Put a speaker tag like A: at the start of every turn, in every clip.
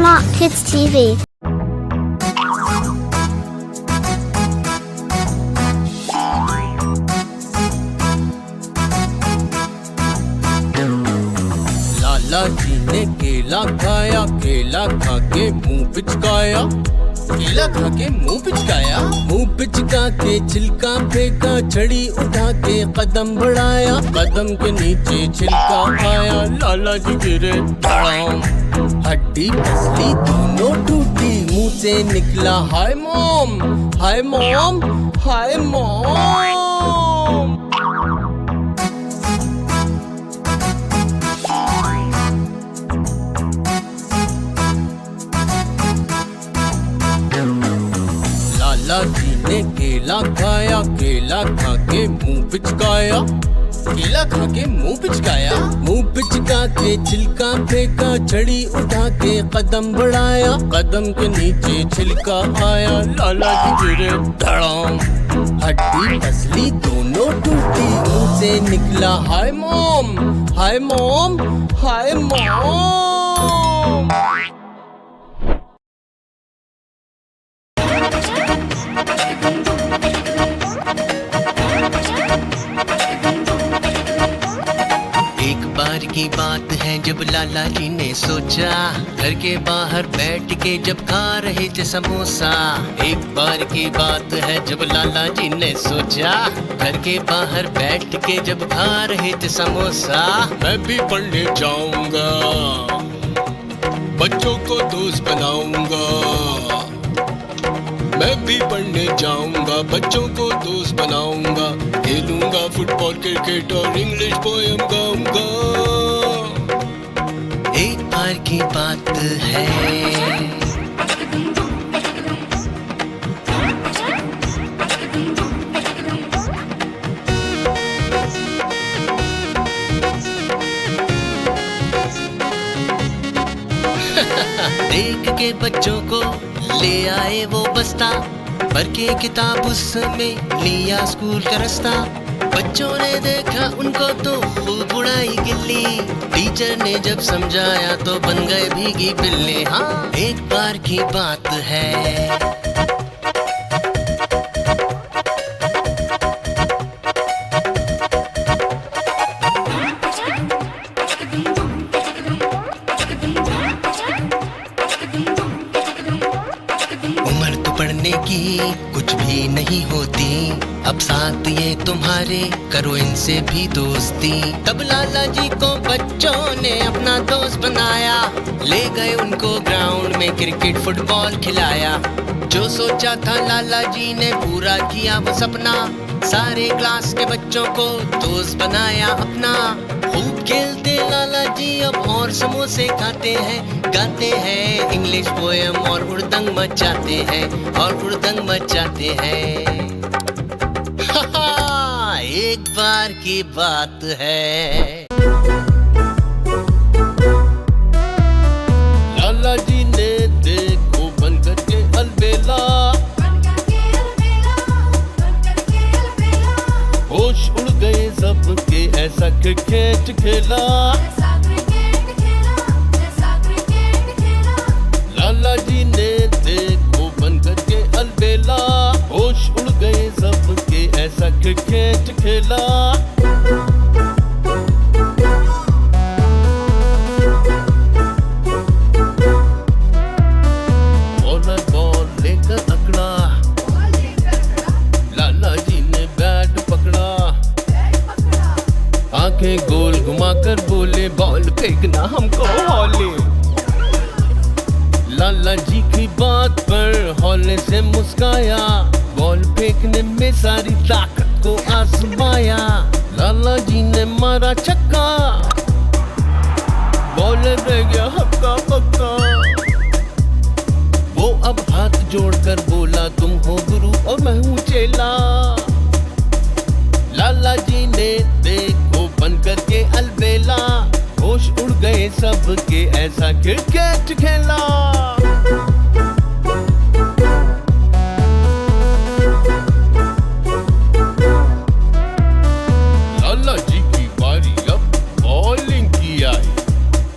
A: Smart Kids TV.
B: लाला जी ने केला खाया, केला खा के मुंह पिचकाया, केला खा के मुंह पिचकाया, मुंह पिचका के छिलका फेंका, छड़ी उठा के कदम बढ़ाया, कदम के नीचे छिलका आया, लाला जी गिरे धड़ाम, हड्डी पसली दोनों टूटी, मुंह से निकला hi mom, hi mom, hi mom. Lala ji ने केला खाया, केला खा के मुंह पिचकाया, केला खा के मुंह पिचकाया, मुंह पिचका के छिलका फेंका, छड़ी उठा के कदम बढ़ाया, कदम के नीचे छिलका आया, लाला जी गिरे धड़ाम, हड्डी पसली दोनों टूटी, मुंह से निकला hi mom, hi mom, hi mom.
C: की बात है जब लाला जी ने सोचा, घर के बाहर बैठ के जब खा रहे थे समोसा। एक बार की बात है जब लाला जी ने सोचा, घर के बाहर बैठ के जब खा रहे थे समोसा।
B: मैं भी पढ़ने जाऊंगा, बच्चों को दोस्त बनाऊंगा, मैं भी पढ़ने जाऊंगा, बच्चों को दोस्त बनाऊंगा, खेलूंगा फुटबॉल क्रिकेट और इंग्लिश पोएम गाऊंगा।
C: एक बार की बात है देख के बच्चों को ले आए वो बस्ता, भर के किताब उसमें लिया स्कूल का रास्ता। बच्चों ने देखा उनको तो खूब उड़ाई गिल्ली, टीचर ने जब समझाया तो बन गए भीगी बिल्ली। हाँ, एक बार की बात है की कुछ भी नहीं होती, अब साथ ये तुम्हारे करो इनसे भी दोस्ती। तब लाला जी को बच्चों ने अपना दोस्त बनाया, ले गए उनको ग्राउंड में क्रिकेट फुटबॉल खिलाया। जो सोचा था लाला जी ने पूरा किया वो सपना, सारे क्लास के बच्चों को दोस्त बनाया अपना। खूब खेलते लाला जी अब और समोसे खाते हैं, गाते हैं इंग्लिश पोएम और हुड़दंग मचाते हैं, और हुड़दंग मचाते हैं। एक बार की बात है
B: लाला जी ने देखो बन करके अलबेला, होश उड़ गए सबके ऐसा क्रिकेट खेला। लाला जी ने देखो बन करके अलबेला, होश उड़ गए सबके ऐसा क्रिकेट खेला। बॉलर बॉल लेकर अकड़ा, लाला जी ने बैट पकड़ा, आंखें गोल घुमाकर बोले बॉल फेंकना हमको हौले। लाला जी की बात पर हौले से मुस्काया, बॉल फेंकने में सारी ताकत को आजमाया। लाला जी ने मारा छक्का, बॉलर रह गया हक्का पक्का। वो अब हाथ जोड़कर बोला तुम हो गुरु और मैं हूँ चेला। लाला जी ने देखो बन करके अलबेला, होश उड़ गए सबके ऐसा क्रिकेट खेला। लाला जी की बारी अब बॉलिंग की आई,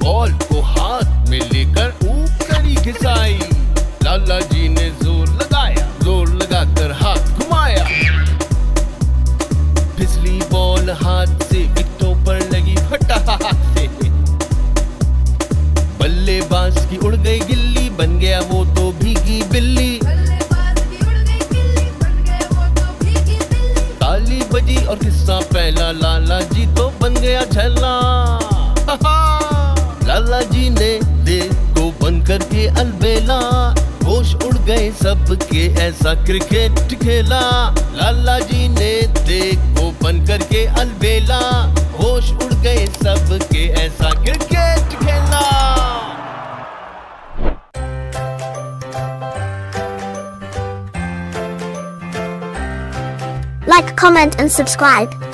B: बॉल को हाथ में लेकर ऊपर ही बॉल हाथ से विकेटों पर लगी फटाक से। बल्लेबाज की उड़ गई गिल्ली, बन गया वो तो भीगी बिल्ली। ताली बजी और किस्सा पहला, लाला जी तो बन गया झल्ला। लाला जी ने देखो बन करके अलबेला, होश उड़ गए सबके ऐसा क्रिकेट खेला। लाला जी ने देखो बन करके अलबेला, होश उड़ गए सबके ऐसा क्रिकेट खेला।
A: Like, comment and subscribe.